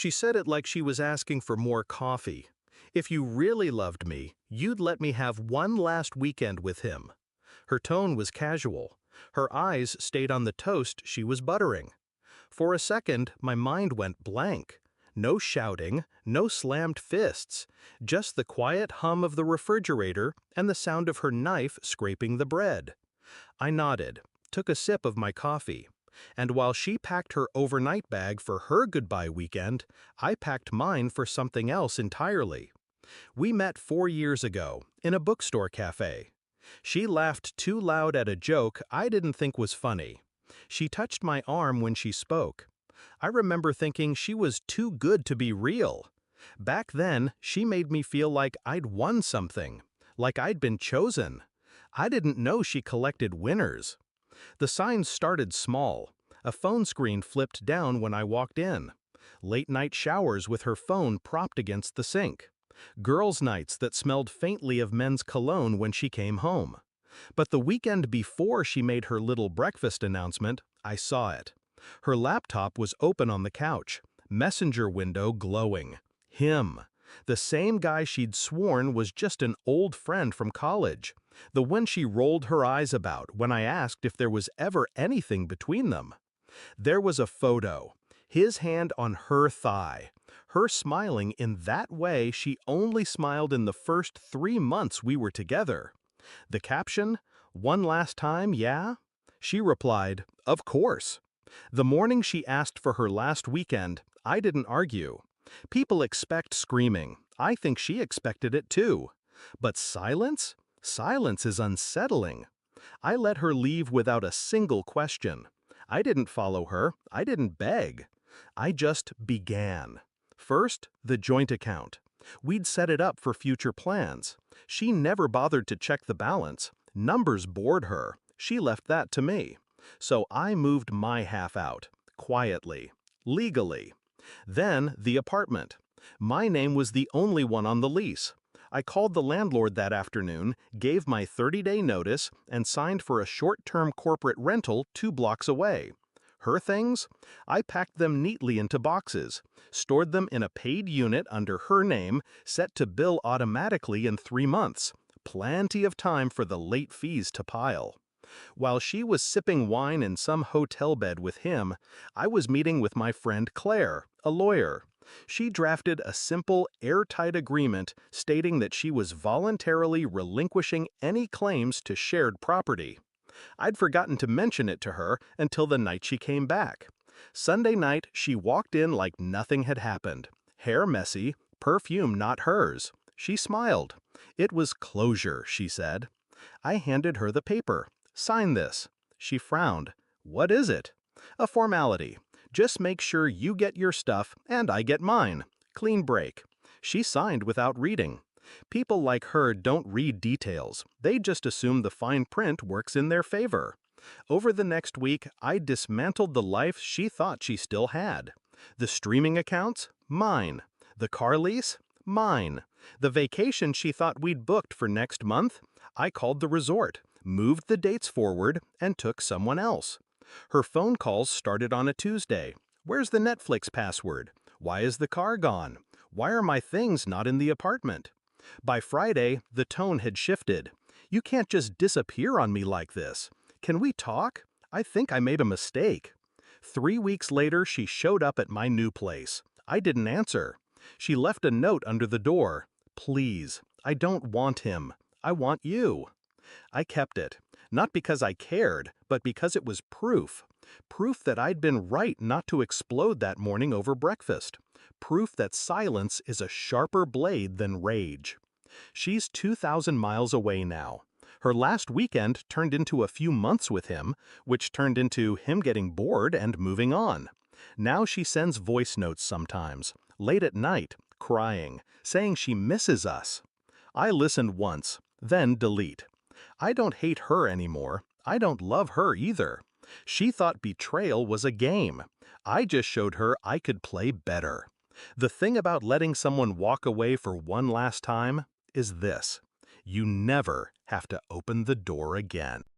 She said it like she was asking for more coffee. If you really loved me, you'd let me have one last weekend with him. Her tone was casual. Her eyes stayed on the toast she was buttering. For a second, my mind went blank. No shouting, no slammed fists, just the quiet hum of the refrigerator and the sound of her knife scraping the bread. I nodded, took a sip of my coffee, and while she packed her overnight bag for her goodbye weekend, I packed mine for something else entirely. We met 4 years ago, in a bookstore cafe. She laughed too loud at a joke I didn't think was funny. She touched my arm when she spoke. I remember thinking she was too good to be real. Back then, she made me feel like I'd won something, like I'd been chosen. I didn't know she collected winners. The signs started small. A phone screen flipped down when I walked in. Late-night showers with her phone propped against the sink. Girls' nights that smelled faintly of men's cologne when she came home. But the weekend before she made her little breakfast announcement, I saw it. Her laptop was open on the couch, messenger window glowing. Him. The same guy she'd sworn was just an old friend from college. The one she rolled her eyes about when I asked if there was ever anything between them. There was a photo. His hand on her thigh. Her smiling in that way she only smiled in the first 3 months we were together. The caption, "One last time, yeah?" She replied, "Of course." The morning she asked for her last weekend, I didn't argue. People expect screaming. I think she expected it too. But silence? Silence is unsettling. I let her leave without a single question. I didn't follow her. I didn't beg. I just began. First, the joint account. We'd set it up for future plans. She never bothered to check the balance. Numbers bored her. She left that to me. So I moved my half out, quietly, legally. Then the apartment. My name was the only one on the lease. I called the landlord that afternoon, gave my 30-day notice, and signed for a short-term corporate rental 2 blocks away. Her things? I packed them neatly into boxes, stored them in a paid unit under her name, set to bill automatically in 3 months. Plenty of time for the late fees to pile. While she was sipping wine in some hotel bed with him, I was meeting with my friend Claire, a lawyer. She drafted a simple, airtight agreement stating that she was voluntarily relinquishing any claims to shared property. I'd forgotten to mention it to her until the night she came back. Sunday night, she walked in like nothing had happened. Hair messy, perfume not hers. She smiled. It was closure, she said. I handed her the paper. "Sign this." She frowned. "What is it?" "A formality. Just make sure you get your stuff and I get mine. Clean break." She signed without reading. People like her don't read details. They just assume the fine print works in their favor. Over the next week, I dismantled the life she thought she still had. The streaming accounts? Mine. The car lease? Mine. The vacation she thought we'd booked for next month? I called the resort, moved the dates forward, and took someone else. Her phone calls started on a Tuesday. "Where's the Netflix password? Why is the car gone? Why are my things not in the apartment?" By Friday, the tone had shifted. "You can't just disappear on me like this. Can we talk? I think I made a mistake." 3 weeks later, she showed up at my new place. I didn't answer. She left a note under the door. "Please, I don't want him. I want you." I kept it, not because I cared, but because it was proof. Proof that I'd been right not to explode that morning over breakfast. Proof that silence is a sharper blade than rage. She's 2,000 miles away now. Her last weekend turned into a few months with him, which turned into him getting bored and moving on. Now she sends voice notes sometimes, late at night, crying, saying she misses us. I listened once, then delete. I don't hate her anymore. I don't love her either. She thought betrayal was a game. I just showed her I could play better. The thing about letting someone walk away for one last time is this: you never have to open the door again.